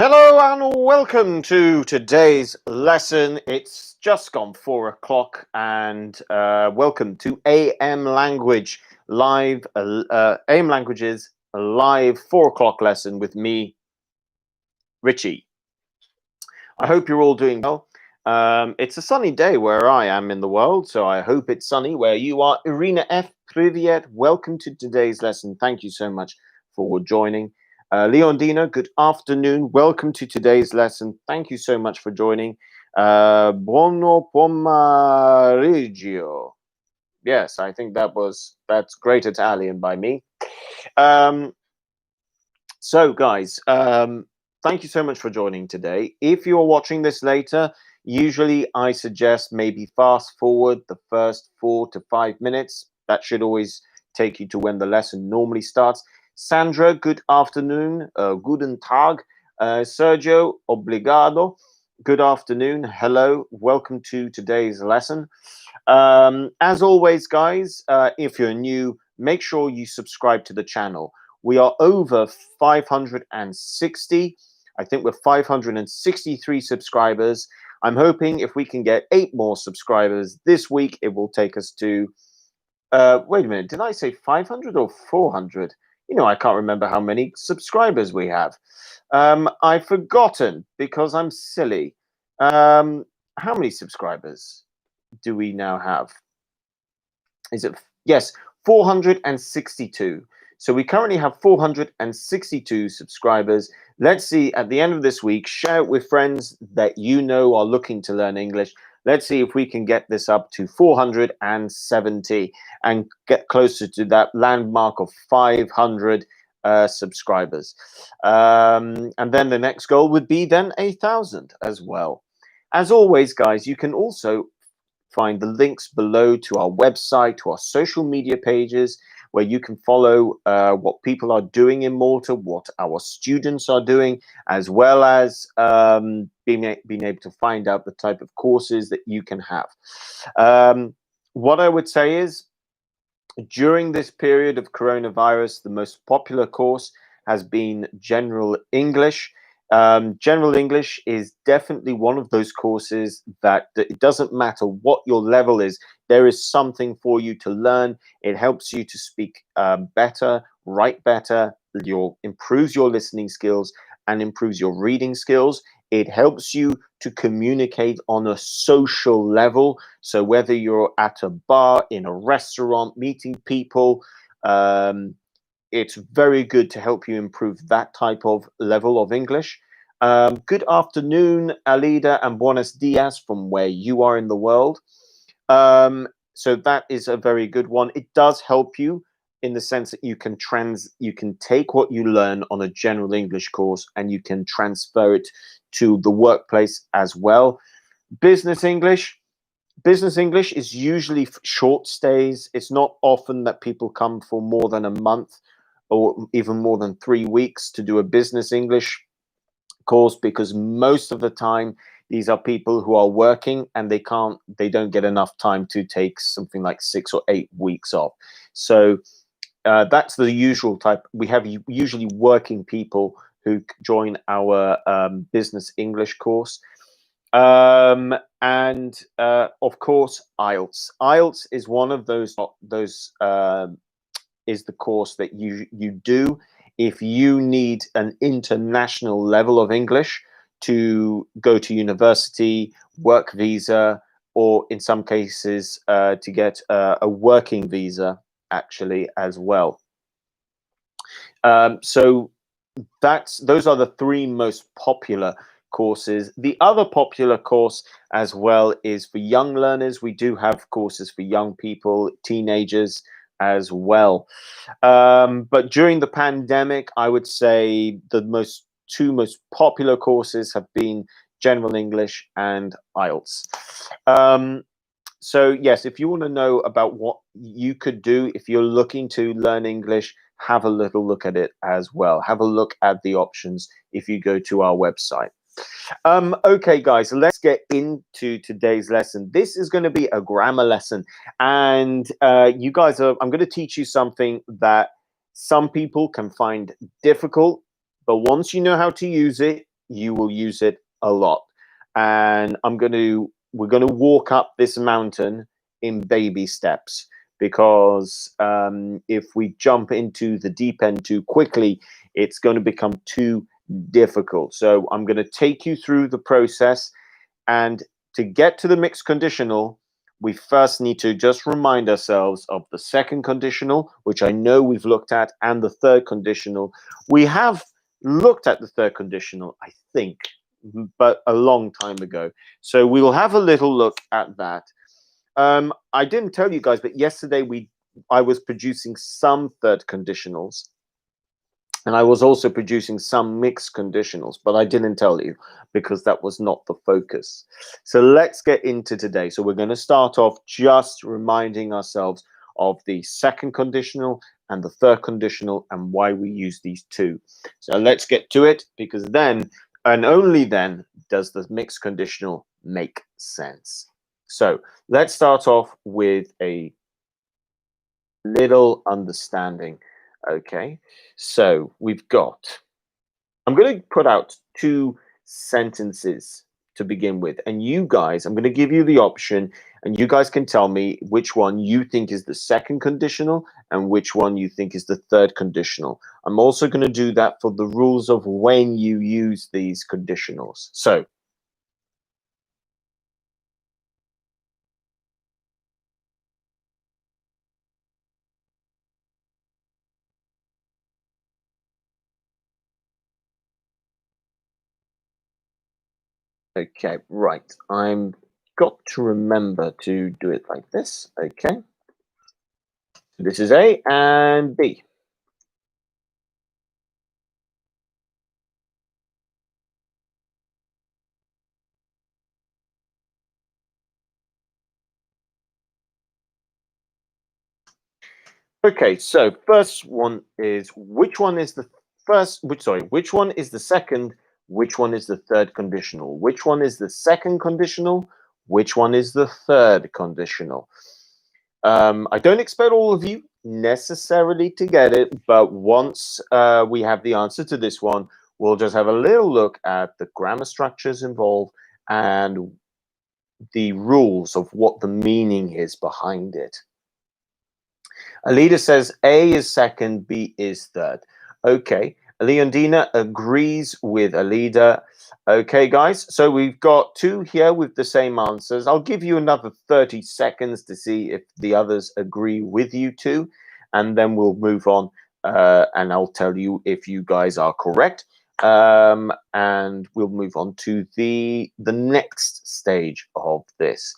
Hello and welcome to today's lesson. It's just gone 4 o'clock and welcome to AM Language live, AM Languages live 4 o'clock lesson with me, Richie. I hope you're all doing well. It's a sunny day where I am in the world, so I hope it's sunny where you are. Irina F. Privyet, welcome to today's lesson. Thank you so much for joining. Leondina, good afternoon. Welcome to today's lesson. Thank you so much for joining. Buono pomeriggio. Yes, I think that's great Italian by me. So guys, thank you so much for joining today. If you're watching this later, usually I suggest maybe fast forward the first 4 to 5 minutes. That should always take you to when the lesson normally starts. Sandra, good afternoon. Guten Tag. Sergio, obrigado. Good afternoon. Hello. Welcome to today's lesson. As always, guys, if you're new, make sure you subscribe to the channel. We are over 560. I think we're 563 subscribers. I'm hoping if we can get 8 more subscribers this week, it will take us to, wait a minute, did I say 500 or 400? You know, I can't remember how many subscribers we have. I've forgotten because I'm silly. How many subscribers do we now have? Is it, yes, 462. So we currently have 462 subscribers. Let's see, at the end of this week, share it with friends that you know are looking to learn English. Let's see if we can get this up to 470 and get closer to that landmark of 500 subscribers. And then the next goal would be then 1,000 as well. As always, guys, you can also find the links below to our website, to our social media pages, where you can follow what people are doing in Malta, what our students are doing, as well as being able to find out the type of courses that you can have. What I would say is, during this period of coronavirus, the most popular course has been General English. General English is definitely one of those courses that it doesn't matter what your level is, there is something for you to learn. It helps you to speak better, write better, improves your listening skills and improves your reading skills. It helps you to communicate on a social level. So whether you're at a bar, in a restaurant, meeting people, it's very good to help you improve that type of level of English. Good afternoon, Alida, and buenos dias from where you are in the world. So that is a very good one. It does help you in the sense that you can take what you learn on a general English course and you can transfer it to the workplace as well. Business English is usually short stays. It's not often that people come for more than a month or even more than 3 weeks to do a business English course, because most of the time these are people who are working and they don't get enough time to take something like 6 or 8 weeks off. So that's the usual type. We have usually working people who join our business English course. And of course, IELTS. IELTS is one of those is the course that you do if you need an international level of English to go to university, work visa, or in some cases to get a working visa actually as well. So those are the 3 most popular courses. The other popular course as well is for young learners. We do have courses for young people, teenagers as well. But during the pandemic, I would say the 2 most popular courses have been General English and IELTS. So yes, if you want to know about what you could do if you're looking to learn English, have a little look at it as well. Have a look at the options if you go to our website. Okay, guys, let's get into today's lesson. This is going to be a grammar lesson, and you guys I'm going to teach you something that some people can find difficult, but once you know how to use it, you will use it a lot. And we're going to walk up this mountain in baby steps, because if we jump into the deep end too quickly, it's going to become too difficult. So I'm going to take you through the process. And to get to the mixed conditional, we first need to just remind ourselves of the second conditional, which I know we've looked at, and the third conditional. We have looked at the third conditional, I think, but a long time ago. So we'll have a little look at that. I didn't tell you guys, but yesterday I was producing some third conditionals, and I was also producing some mixed conditionals, but I didn't tell you because that was not the focus. So let's get into today. So we're going to start off just reminding ourselves of the second conditional and the third conditional and why we use these two. So let's get to it, because then and only then does the mixed conditional make sense. So let's start off with a little understanding. Okay, so we've got, I'm going to put out two sentences to begin with, and you guys, I'm going to give you the option, and you guys can tell me which one you think is the second conditional and which one you think is the third conditional. I'm also going to do that for the rules of when you use these conditionals. So okay, right. I'm got to remember to do it like this. Okay. This is A and B. Okay, so first one is, which one is the which one is the second, which one is the third conditional? Which one is the second conditional? Which one is the third conditional? I don't expect all of you necessarily to get it, but once we have the answer to this one, we'll just have a little look at the grammar structures involved and the rules of what the meaning is behind it. Alida says A is second, B is third. Okay, Leondina agrees with Alida. Okay, guys, so we've got two here with the same answers. I'll give you another 30 seconds to see if the others agree with you too, and then we'll move on, and I'll tell you if you guys are correct. And we'll move on to the next stage of this.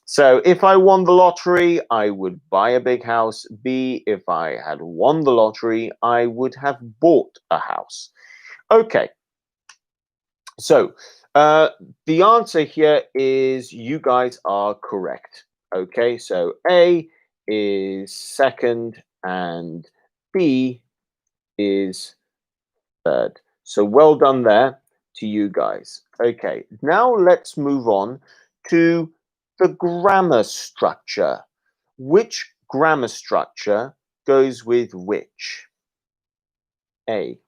So if I won the lottery, I would buy a big house. B, if I had won the lottery, I would have bought a house. Okay. So the answer here is you guys are correct. Okay. So A is second and B is third. So well done there to you guys. Okay. Now let's move on to the grammar structure. Which grammar structure goes with which? A.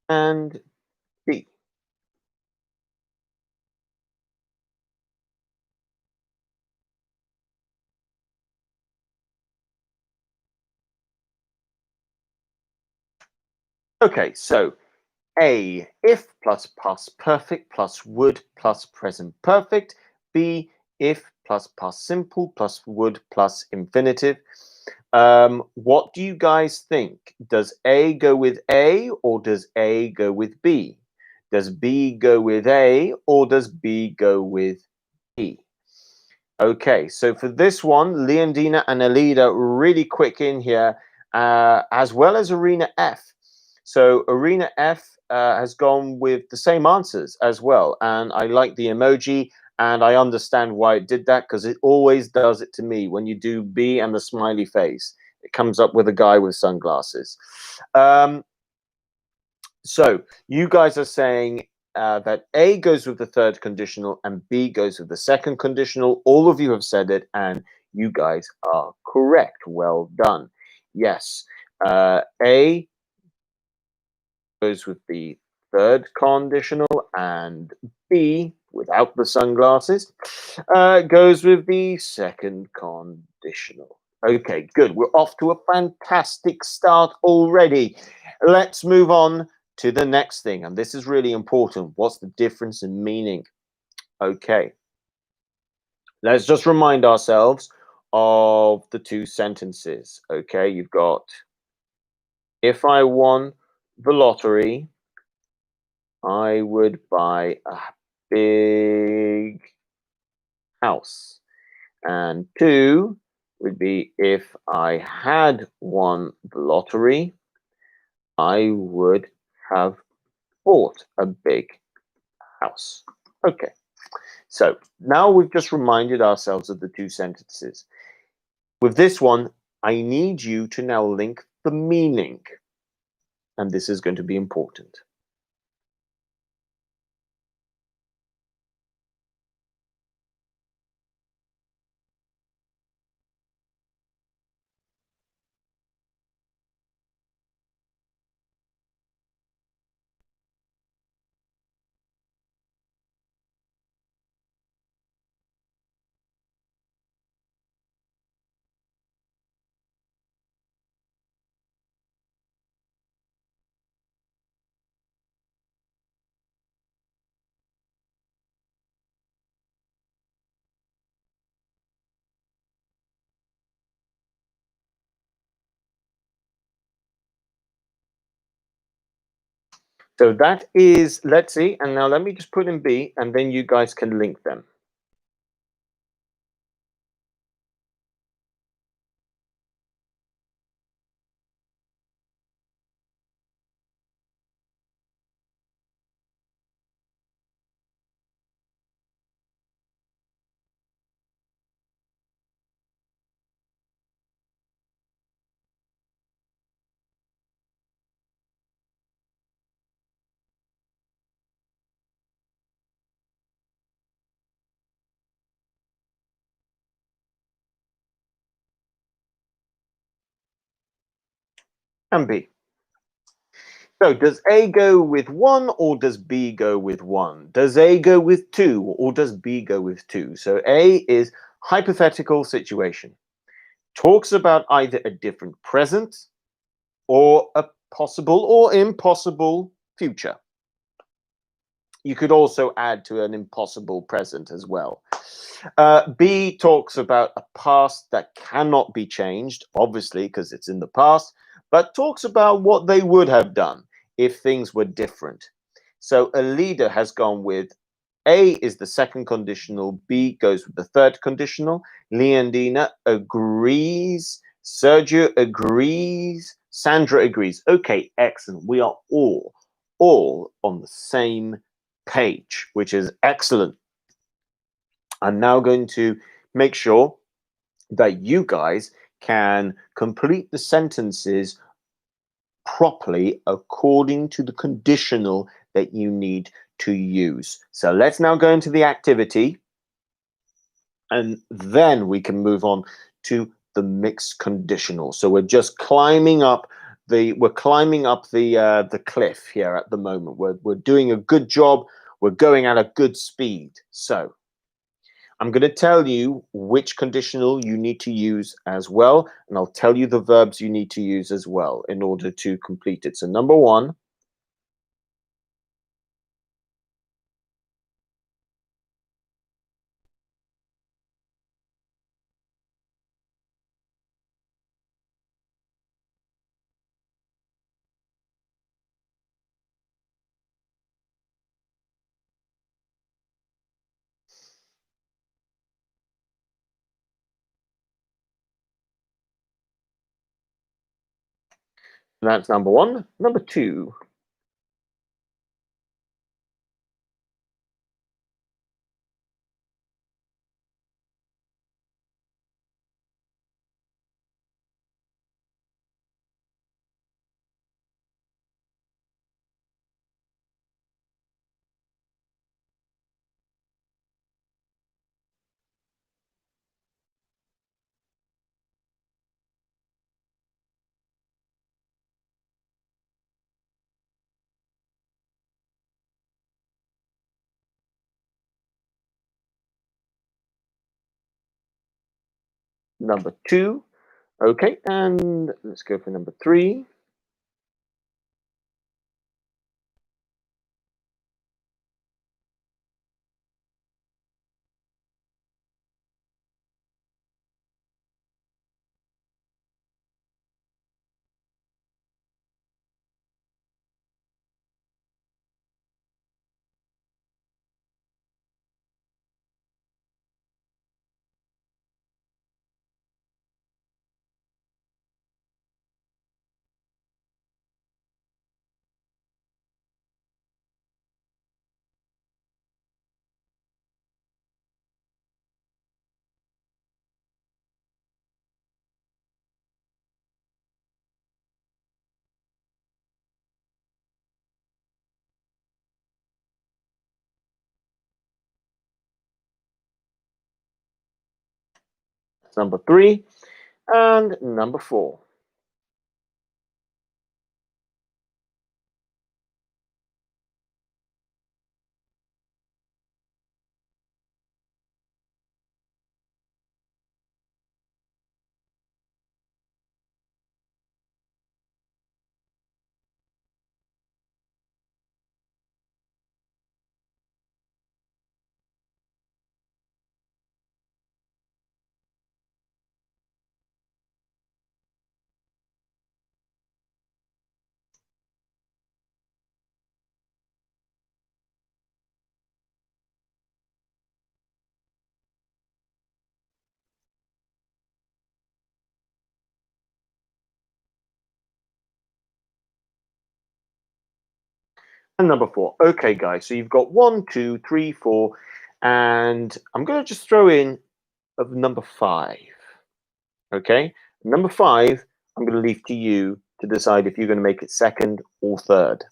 And B. Okay, so A, if plus past perfect plus would plus present perfect. B, if plus past simple plus would plus infinitive. What do you guys think? Does A go with A or does A go with B? Does B go with A or does B go with B? Okay, so for this one, Leondina and Alida really quick in here, as well as Arena F. So Arena F has gone with the same answers as well. And I like the emoji, and I understand why it did that, because it always does it to me when you do B and the smiley face. It comes up with a guy with sunglasses. So you guys are saying that A goes with the third conditional and B goes with the second conditional. All of you have said it, and you guys are correct. Well done. Yes, A goes with the third conditional, and B, without the sunglasses, goes with the second conditional. Okay, good. We're off to a fantastic start already. Let's move on to the next thing, and this is really important. What's the difference in meaning? Okay, let's just remind ourselves of the two sentences. Okay, you've got, if I won the lottery, I would buy a big house. And two would be, if I had won the lottery, I would have bought a big house. Okay, so now we've just reminded ourselves of the two sentences. With this one, I need you to now link the meaning, and this is going to be important. So that is, let's see, and now let me just put in B, and then you guys can link them. And B. So does A go with one or does B go with one? Does A go with two or does B go with two? So A is hypothetical situation. Talks about either a different present or a possible or impossible future. You could also add to an impossible present as well. B talks about a past that cannot be changed, obviously, because it's in the past, but talks about what they would have done if things were different. So a leader has gone with A is the second conditional, B goes with the third conditional. Leondina agrees. Sergio agrees. Sandra agrees. Okay, excellent. We are all on the same page, which is excellent. I'm now going to make sure that you guys can complete the sentences properly according to the conditional that you need to use. So let's now go into the activity, and then we can move on to the mixed conditional. So we're just climbing up the cliff here at the moment. We're doing a good job. We're going at a good speed. So I'm going to tell you which conditional you need to use as well, and I'll tell you the verbs you need to use as well in order to complete it. So number one, that's number one. Number two, number 2. Okay, and let's go for number 3. Number 3 and number 4. And number 4. Okay, guys, so you've got 1, 2, 3, 4, and I'm going to just throw in of number 5. Okay, number 5, I'm going to leave to you to decide if you're going to make it second or third.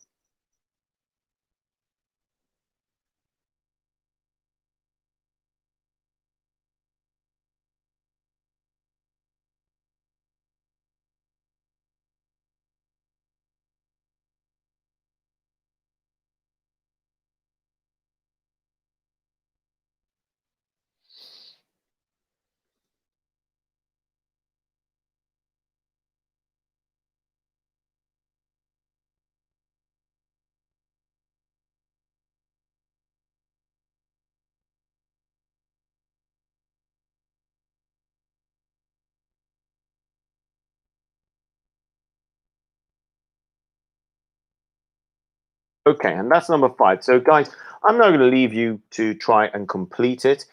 Okay, and that's number 5. So, guys, I'm now going to leave you to try and complete it.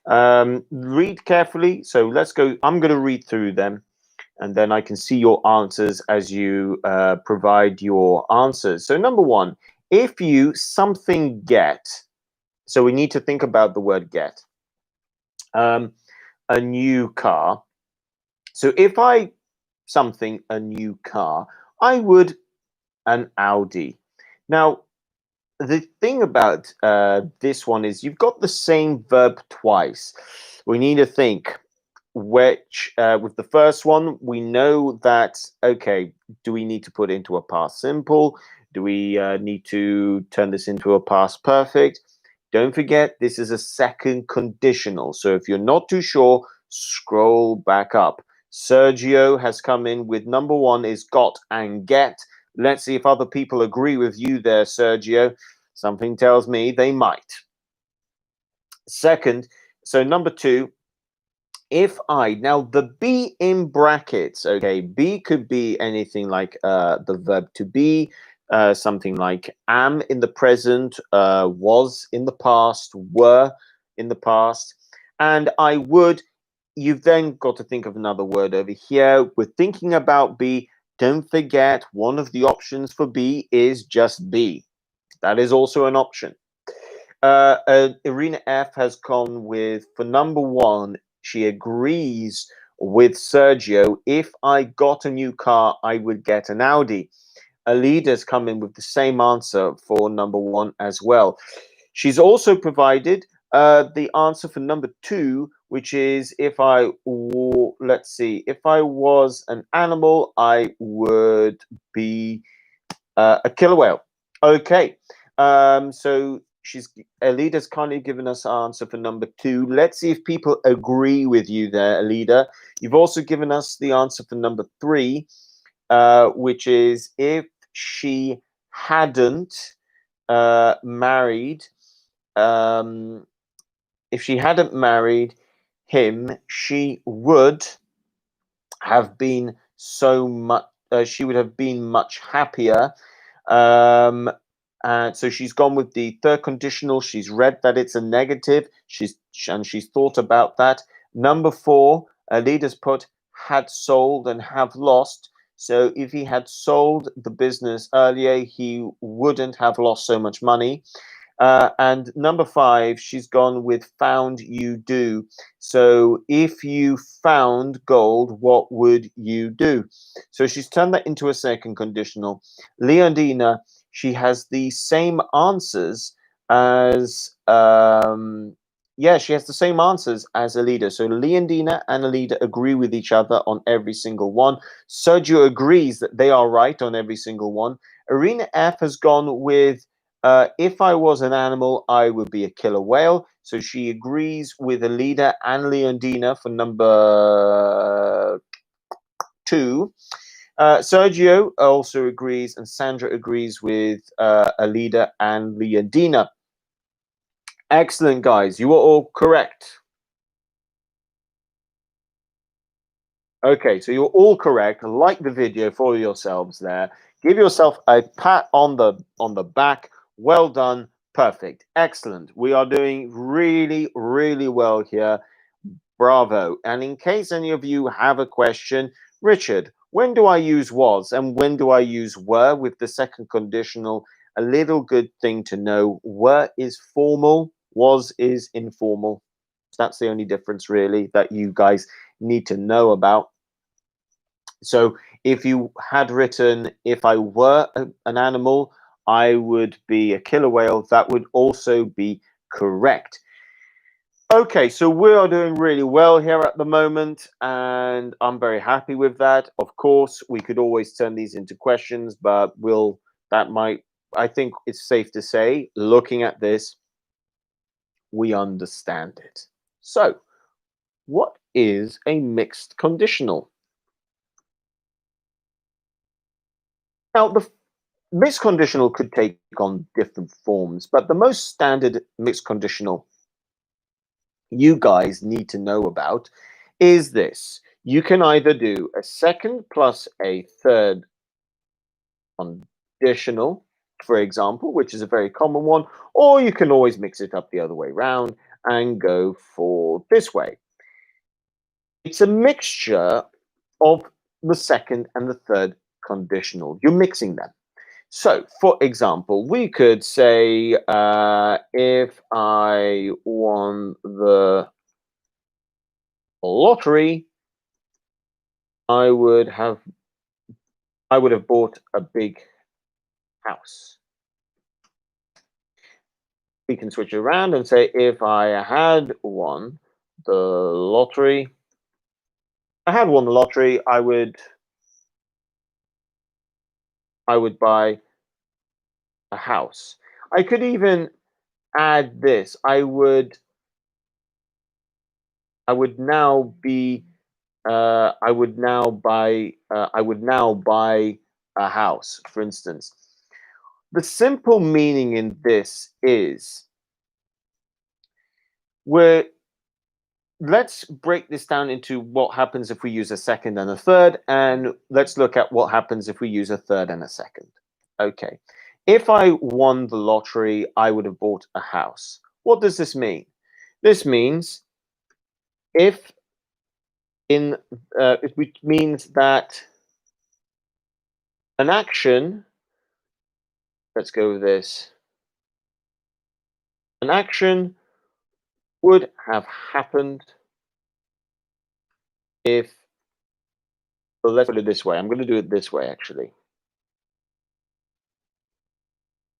Read carefully. So let's go. I'm going to read through them, and then I can see your answers as you provide your answers. So, number 1, if you something get, so we need to think about the word get, a new car. So, if I something a new car, I would an Audi. Now, the thing about this one is you've got the same verb twice. We need to think which, with the first one, we know that, okay, do we need to put into a past simple? Do we need to turn this into a past perfect? Don't forget, this is a second conditional. So if you're not too sure, scroll back up. Sergio has come in with number 1 is got and get. Let's see if other people agree with you there, Sergio. Something tells me they might. Second, so number 2, if I, now the be in brackets, okay, be could be anything like the verb to be, something like am in the present, was in the past, were in the past, and I would, you've then got to think of another word over here. We're thinking about be. Don't forget, one of the options for be is just be. That is also an option. Irina F has gone with, for number 1, she agrees with Sergio. If I got a new car, I would get an Audi. Alida's come in with the same answer for number 1 as well. She's also provided the answer for number 2, which is if I, let's see, if I was an animal, I would be a killer whale. Okay, so Alida's kindly given us our answer for number 2. Let's see if people agree with you there, Alida. You've also given us the answer for number 3, which is if she hadn't married, if she hadn't married him, she would have been she would have been much happier. So she's gone with the third conditional. She's read that it's a negative. She's thought about that. Number 4, leaders put had sold and have lost. So if he had sold the business earlier, he wouldn't have lost so much money. And number 5, she's gone with found you do. So if you found gold, what would you do? So she's turned that into a second conditional. Leondina, she has the same answers as, she has the same answers as Alida. So Leondina and Alida agree with each other on every single one. Sergio agrees that they are right on every single one. Arena F has gone with if I was an animal, I would be a killer whale. So she agrees with Alida and Leondina for number 2. Sergio also agrees, and Sandra agrees with Alida and Leondina. Excellent, guys. You are all correct. Okay, so you're all correct. Like the video for yourselves there. Give yourself a pat on the back. Well done. Perfect. Excellent. We are doing really, really well here. Bravo. And in case any of you have a question, Richard, when do I use was and when do I use were with the second conditional? A little good thing to know. Were is formal, was is informal. That's the only difference really that you guys need to know about. So if you had written, if I were an animal, I would be a killer whale, that would also be correct. Okay, so we are doing really well here at the moment, and I'm very happy with that. Of course, we could always turn these into questions, but I think it's safe to say, looking at this, we understand it. So, what is a mixed conditional? Now, the mixed conditional could take on different forms, but the most standard mixed conditional you guys need to know about is this. You can either do a second plus a third conditional, for example, which is a very common one, or you can always mix it up the other way around and go for this way. It's a mixture of the second and the third conditional. You're mixing them. So, for example, we could say if I won the lottery, I would have bought a big house. We can switch it around and say if I had won the lottery, I would buy a house. I could even add this. I would now buy a house, for instance. The simple meaning in this is let's break this down into what happens if we use a second and a third, and let's look at what happens if we use a third and a second. Okay. If I won the lottery, I would have bought a house. What does this mean? This means it means that an action, let's go with this, an action would have happened if, well, let's put it this way. I'm going to do it this way, actually.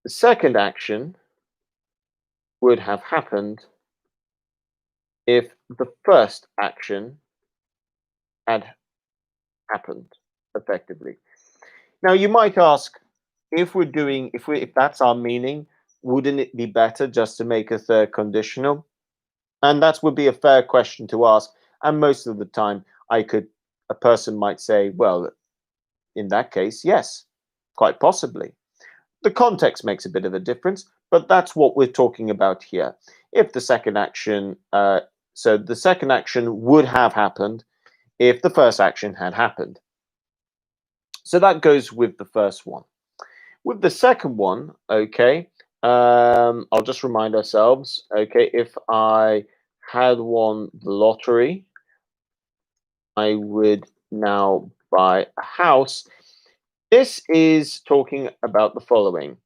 The second action would have happened if the first action had happened effectively. Now, you might ask, if that's our meaning, wouldn't it be better just to make a third conditional? And that would be a fair question to ask. And most of the time, a person might say, well, in that case, yes, quite possibly. The context makes a bit of a difference, but that's what we're talking about here. If the second action, so the second action would have happened if the first action had happened. So that goes with the first one. With the second one, okay, I'll just remind ourselves, okay, if I had won the lottery, I would now buy a house. This is talking about the following.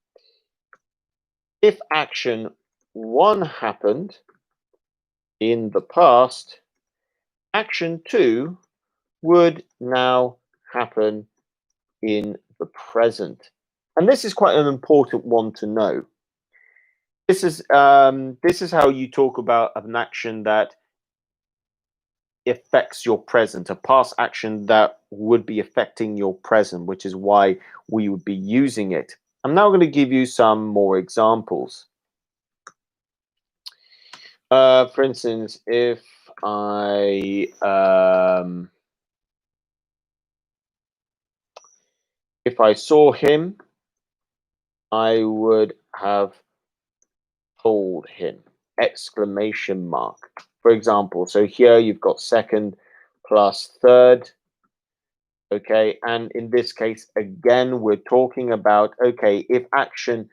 If action 1 happened in the past, action 2 would now happen in the present. And this is quite an important one to know. This is how you talk about an action that affects your present, a past action that would be affecting your present, which is why we would be using it. I'm now going to give you some more examples. For instance, if I saw him, I would have told him, exclamation mark. For example, so here you've got second plus third, okay, and in this case, again, we're talking about, okay, if action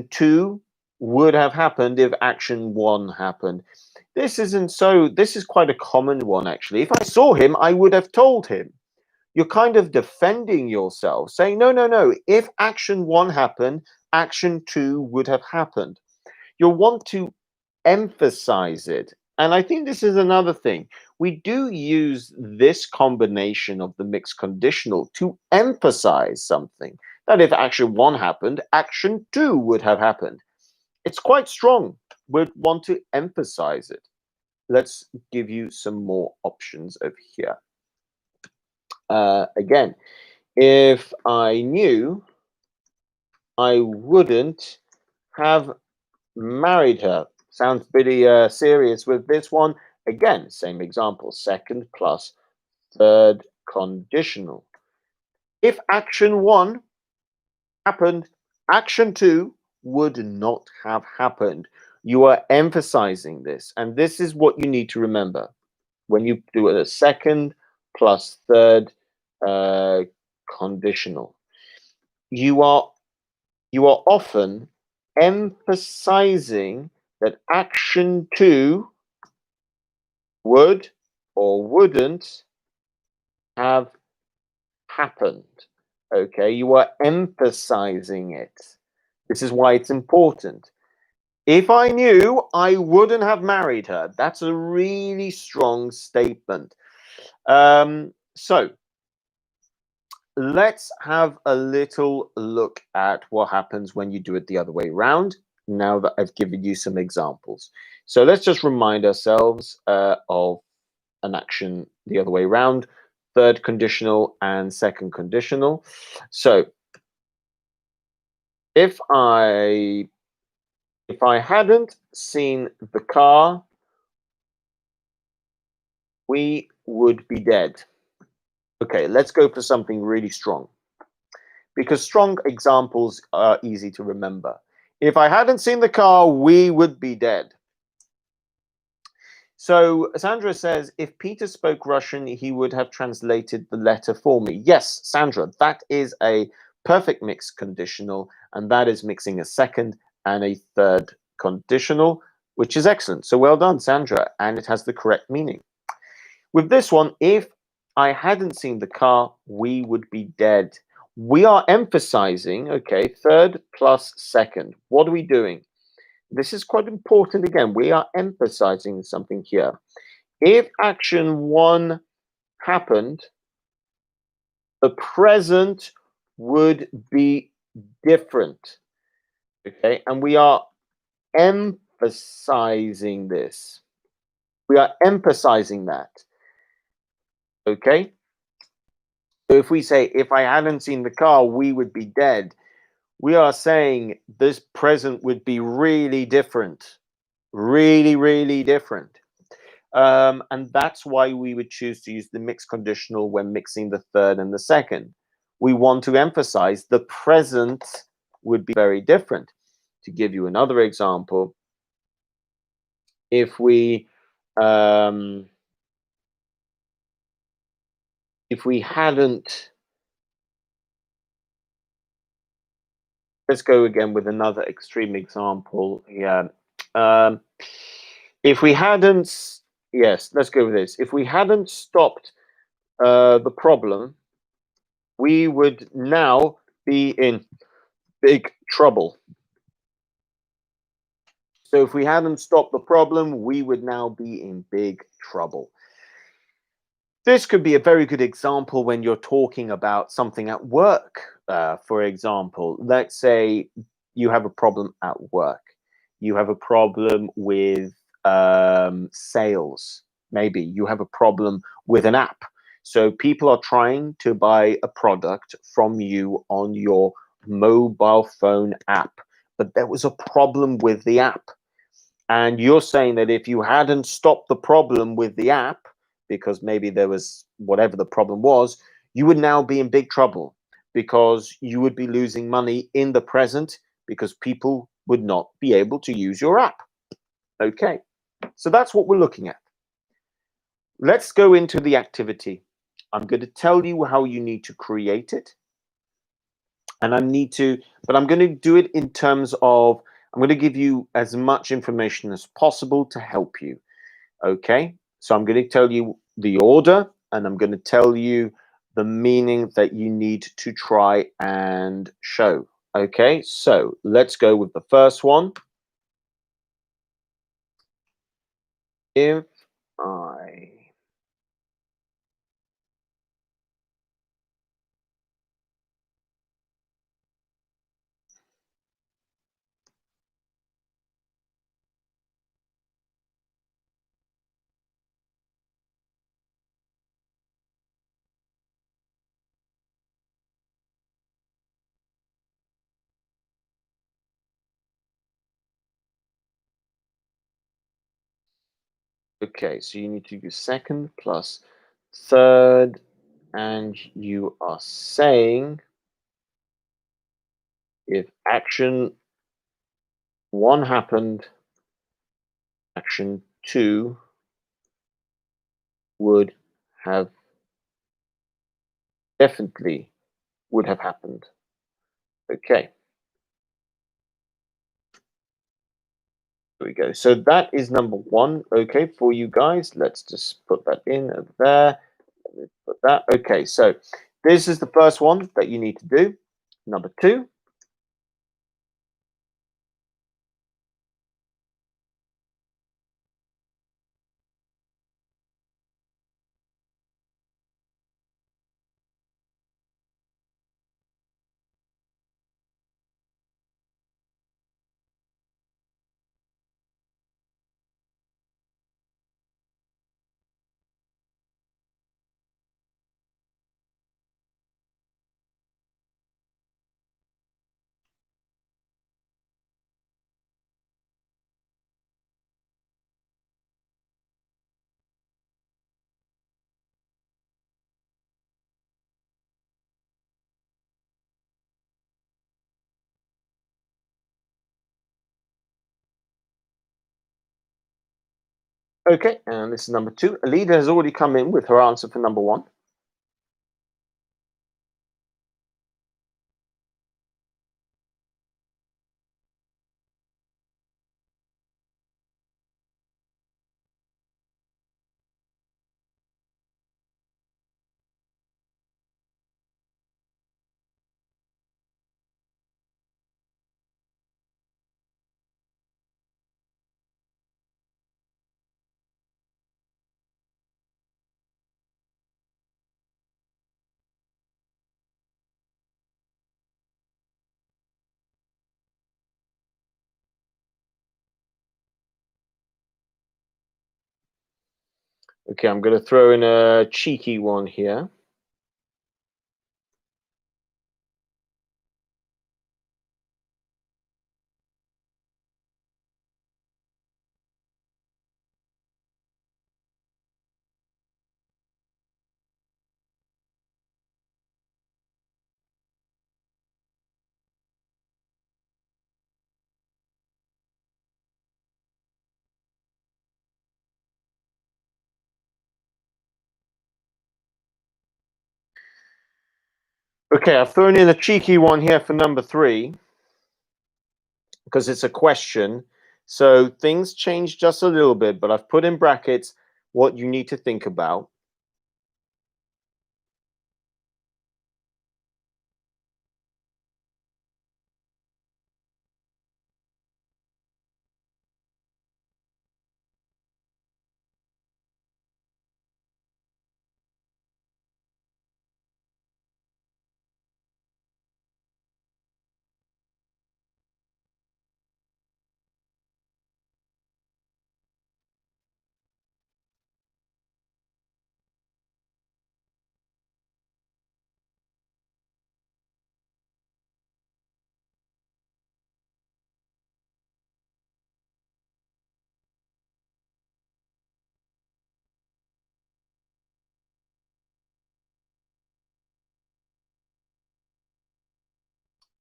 2 would have happened if action 1 happened. This is quite a common one, actually. If I saw him, I would have told him. You're kind of defending yourself, saying, no, if action 1 happened, action 2 would have happened. You'll want to emphasize it. And I think this is another thing. We do use this combination of the mixed conditional to emphasize something. That if action 1 happened, action 2 would have happened. It's quite strong. We'd want to emphasize it. Let's give you some more options over here. Again, if I knew, I wouldn't have married her. Sounds pretty serious with this one. Again, same example, second plus third conditional. If action 1 happened, action 2 would not have happened. You are emphasizing this, and this is what you need to remember when you do a second plus third conditional. You are often emphasizing that action 2 would or wouldn't have happened. Okay, you are emphasizing it. This is why it's important. If I knew, I wouldn't have married her. That's a really strong statement. So let's have a little look at what happens when you do it the other way around, now that I've given you some examples. So let's just remind ourselves of an action the other way around, third conditional and second conditional. So if I hadn't seen the car, we would be dead. Okay, let's go for something really strong, because strong examples are easy to remember. If I hadn't seen the car, we would be dead. So Sandra says, if Peter spoke Russian, he would have translated the letter for me. Yes, Sandra, that is a perfect mixed conditional, and that is mixing a second and a third conditional, which is excellent. So well done, Sandra, and it has the correct meaning. With this one, if I hadn't seen the car, we would be dead. We are emphasizing, okay, third plus second. What are we doing? This is quite important. Again, we are emphasizing something here. If action 1 happened, the present would be different. Okay, and we are emphasizing this. We are emphasizing that. Okay, so if we say, if I hadn't seen the car, we would be dead, We are saying this present would be really different, really, really different. And that's why we would choose to use the mixed conditional when mixing the third and the second. We want to emphasize the present would be very different. To give you another example, if we um, hadn't, let's go again with another extreme example here. Um, if we hadn't, yes, let's go with this. If we hadn't stopped the problem, we would now be in big trouble. So if we hadn't stopped the problem, we would now be in big trouble. This could be a very good example when you're talking about something at work. For example, let's say you have a problem at work. You have a problem with sales. Maybe you have a problem with an app. So people are trying to buy a product from you on your mobile phone app, but there was a problem with the app. And you're saying that if you hadn't stopped the problem with the app, because maybe there was whatever the problem was, you would now be in big trouble because you would be losing money in the present because people would not be able to use your app. Okay, so that's what we're looking at. Let's go into the activity. I'm going to tell you how you need to create it. And I'm going to do it in terms of, I'm going to give you as much information as possible to help you. Okay, so I'm going to tell you the order and I'm going to tell you the meaning that you need to try and show. Okay, so let's go with the first one. If I Okay, so you need to use second plus third, and you are saying if action one happened, action two would have definitely would have happened. Okay. There we go. So that is number one. Okay, for you guys. Let's just put that in over there. Let me put that. Okay, so this is the first one that you need to do. Number two. Okay, and this is number two. Alida has already come in with her answer for number one. Okay, I'm going to throw in a cheeky one here. Okay, I've thrown in a cheeky one here for number 3 because it's a question. So things change just a little bit, but I've put in brackets what you need to think about.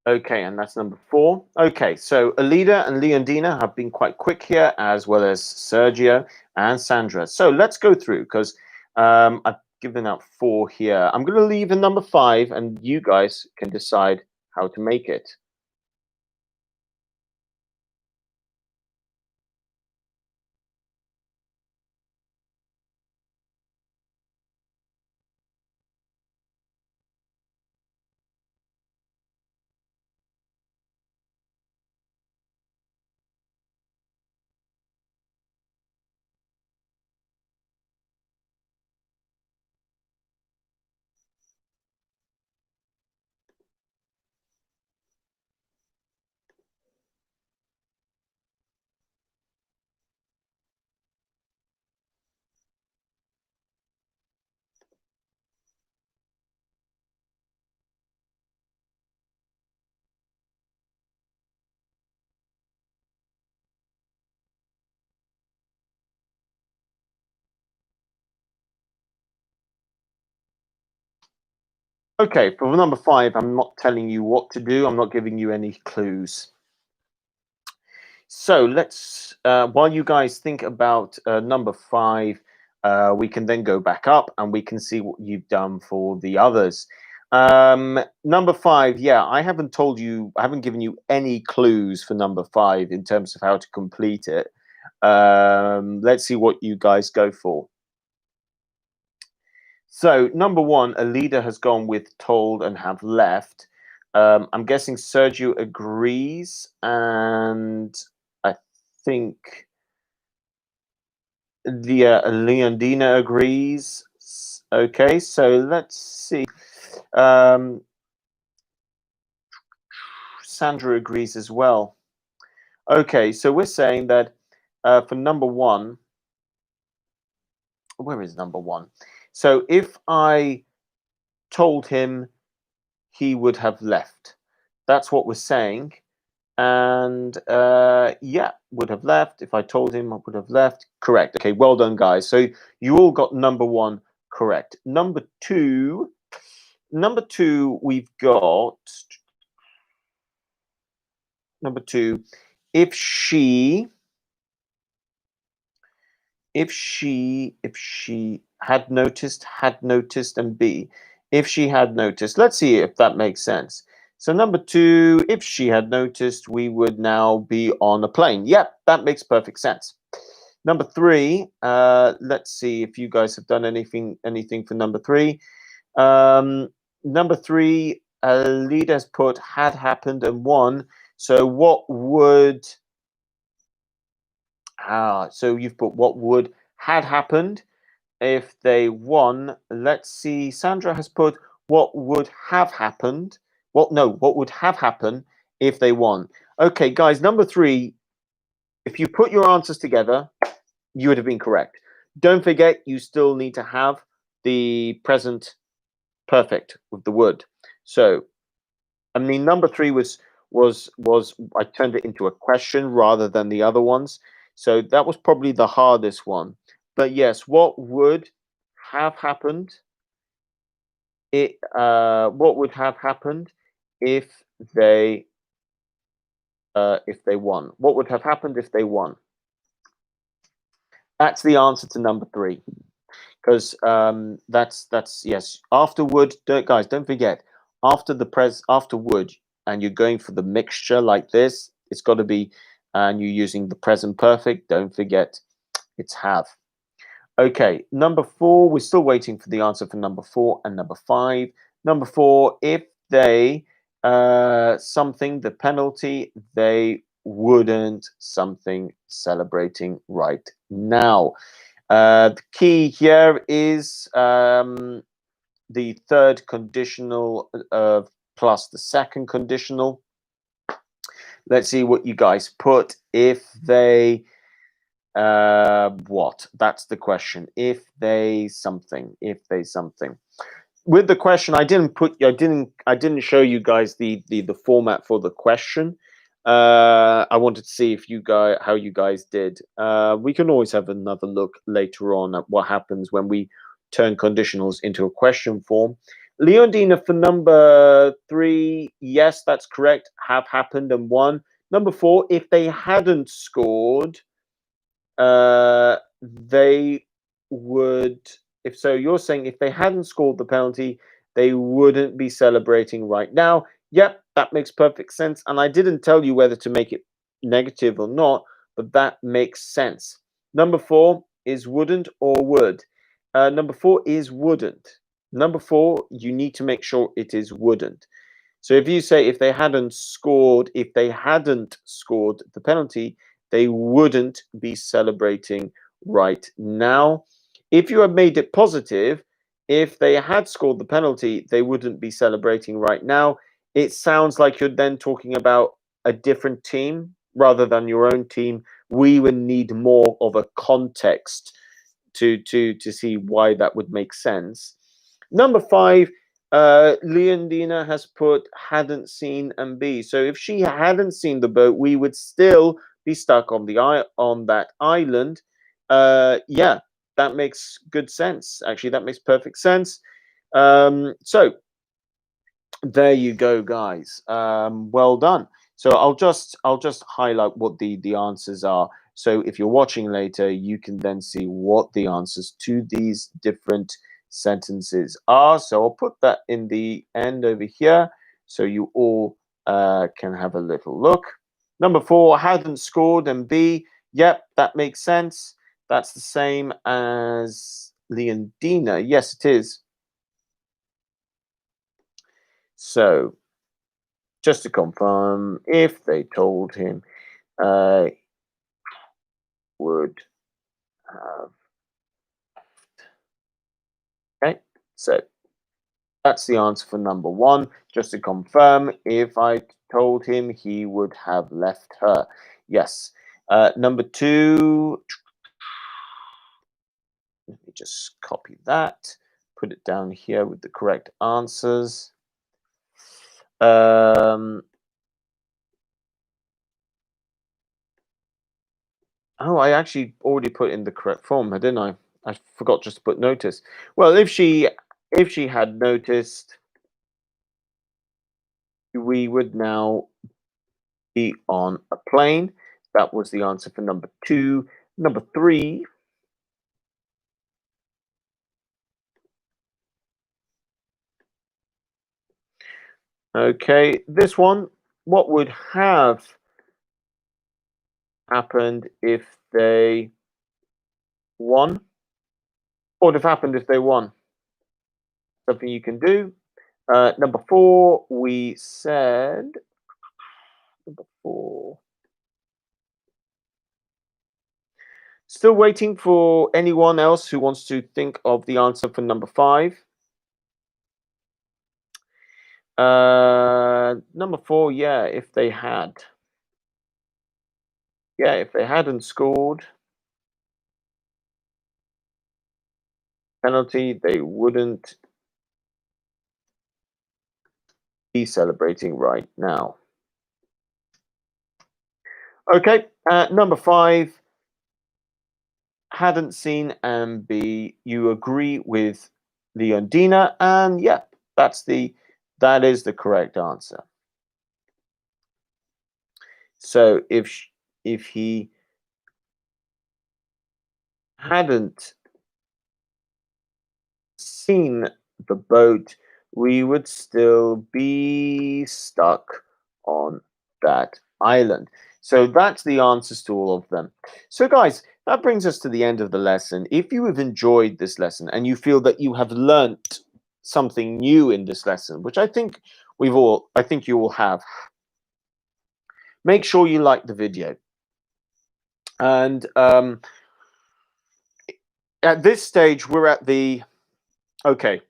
Okay, and that's number 4. Okay, so Alida and Leondina have been quite quick here, as well as Sergio and Sandra. So let's go through, because I've given out 4 here. I'm going to leave a number 5, and you guys can decide how to make it. Okay, for number 5, I'm not telling you what to do. I'm not giving you any clues. So let's, while you guys think about number 5, we can then go back up and we can see what you've done for the others. Number 5, yeah, I haven't given you any clues for number 5 in terms of how to complete it. Let's see what you guys go for. So number 1, a leader has gone with told and have left. I'm guessing Sergio agrees, and I think Leondina agrees. Okay, so let's see. Sandra agrees as well. Okay, so we're saying that for number 1, where is number 1? So if I told him, he would have left. That's what we're saying. And yeah, would have left. If I told him, I would have left. Correct. Okay, well done, guys. So you all got number 1 correct. Number 2, we've got number 2. If she had noticed, and B, if she had noticed. Let's see if that makes sense. So number 2, if she had noticed, we would now be on a plane. Yep, that makes perfect sense. Number 3, let's see if you guys have done anything for number 3. Number 3, leaders put had happened and won. So what would so you've put what would had happened if they won. Let's see. Sandra has put what would have happened. What would have happened if they won? Okay, guys, number 3, if you put your answers together, you would have been correct. Don't forget, you still need to have the present perfect with the would. So, I mean, number 3 was I turned it into a question rather than the other ones. So that was probably the hardest one. But yes, what would have happened? What would have happened if they won? What would have happened if they won? That's the answer to number 3. Because that's yes. Afterward, guys, don't forget. after would, and you're going for the mixture like this, it's got to be, and you're using the present perfect. Don't forget, it's have. Okay, number 4. We're still waiting for the answer for number 4 and number 5. Number 4, if they something the penalty, they wouldn't something celebrating right now. The key here is the third conditional plus the second conditional. Let's see what you guys put. If they what? That's the question. If they something. With the question, I didn't show you guys the format for the question. I wanted to see if how you guys did. We can always have another look later on at what happens when we turn conditionals into a question form. Leondina for number 3, yes, that's correct. Have happened and won. Number 4, if they hadn't scored, they would. If so, you're saying if they hadn't scored the penalty, they wouldn't be celebrating right now. Yep, that makes perfect sense. And I didn't tell you whether to make it negative or not, but that makes sense. Number 4 is wouldn't or would. Number 4 is wouldn't. Number 4, you need to make sure it is wouldn't. So if you say if they hadn't scored the penalty, they wouldn't be celebrating right now. If you had made it positive, if they had scored the penalty, they wouldn't be celebrating right now. It sounds like you're then talking about a different team rather than your own team. We would need more of a context to see why that would make sense. Number 5, Leondina has put hadn't seen and be. So if she hadn't seen the boat, we would still be stuck on that island. Yeah, that makes good sense. Actually, that makes perfect sense. So there you go, guys. Well done. So I'll just highlight what the answers are. So if you're watching later, you can then see what the answers to these different sentences are. So I'll put that in the end over here so you all can have a little look. Number 4, hadn't scored, and B, yep, that makes sense. That's the same as Leondina. Yes, it is. So just to confirm, if they told him would have. Okay, so that's the answer for number 1. Just to confirm, if I told him, he would have left her. Yes. Number 2, let me just copy that, put it down here with the correct answers. Oh, I actually already put in the correct form, didn't I? I forgot just to put notice. Well, if she had noticed, we would now be on a plane. That was the answer for number 2. Number 3. Okay, this one. What would have happened if they won? What would have happened if they won? Something you can do. Number 4, we said. Number 4. Still waiting for anyone else who wants to think of the answer for number 5. Number 4, yeah, if they had. Yeah, if they hadn't scored penalty, they wouldn't be celebrating right now. Okay, number 5, hadn't seen, and B, you agree with Leondina, and yeah, that is the correct answer. So if he hadn't seen the boat, we would still be stuck on that island. So that's the answers to all of them. So guys, that brings us to the end of the lesson. If you have enjoyed this lesson and you feel that you have learnt something new in this lesson, which I think you all have, make sure you like the video. And at this stage, we're at the, okay,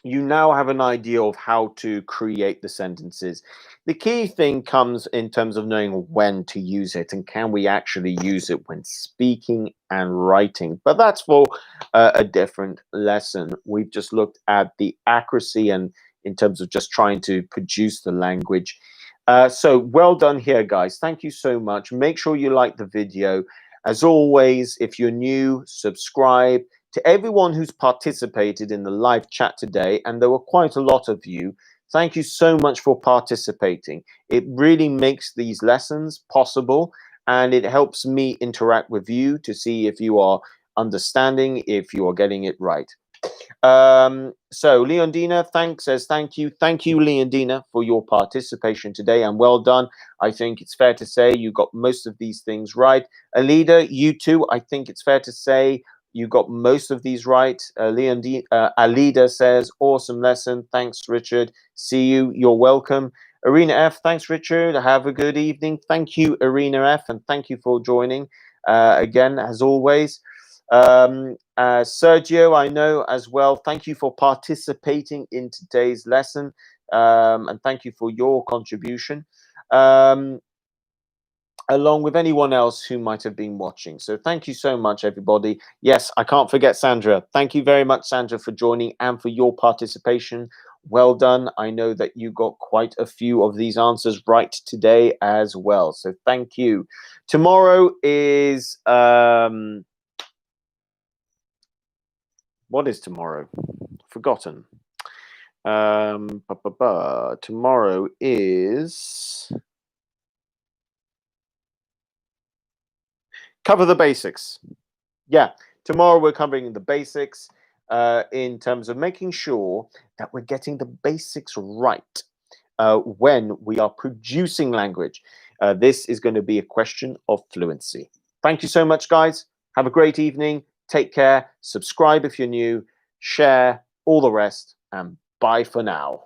you now have an idea of how to create the sentences. The key thing comes in terms of knowing when to use it and can we actually use it when speaking and writing. But that's for a different lesson. We've just looked at the accuracy and in terms of just trying to produce the language. So well done here, guys. Thank you so much. Make sure you like the video. As always, if you're new, subscribe. To everyone who's participated in the live chat today, and there were quite a lot of you, thank you so much for participating. It really makes these lessons possible, and it helps me interact with you to see if you are understanding, if you are getting it right. So Leondina says thank you. Thank you, Leondina, for your participation today, and well done. I think it's fair to say you got most of these things right. Alida, you too, I think it's fair to say you got most of these right. Alida says, awesome lesson. Thanks, Richard. See you. You're welcome. Arena F, thanks, Richard. Have a good evening. Thank you, Arena F, and thank you for joining again, as always. Sergio, I know as well. Thank you for participating in today's lesson, and thank you for your contribution. Along with anyone else who might have been watching. So thank you so much, everybody. Yes, I can't forget Sandra. Thank you very much, Sandra, for joining and for your participation. Well done. I know that you got quite a few of these answers right today as well. So thank you. Tomorrow is... what is tomorrow? Forgotten. Tomorrow is... cover the basics. Yeah, tomorrow we're covering the basics in terms of making sure that we're getting the basics right when we are producing language. This is going to be a question of fluency. Thank you so much, guys. Have a great evening. Take care. Subscribe if you're new. Share all the rest. And bye for now.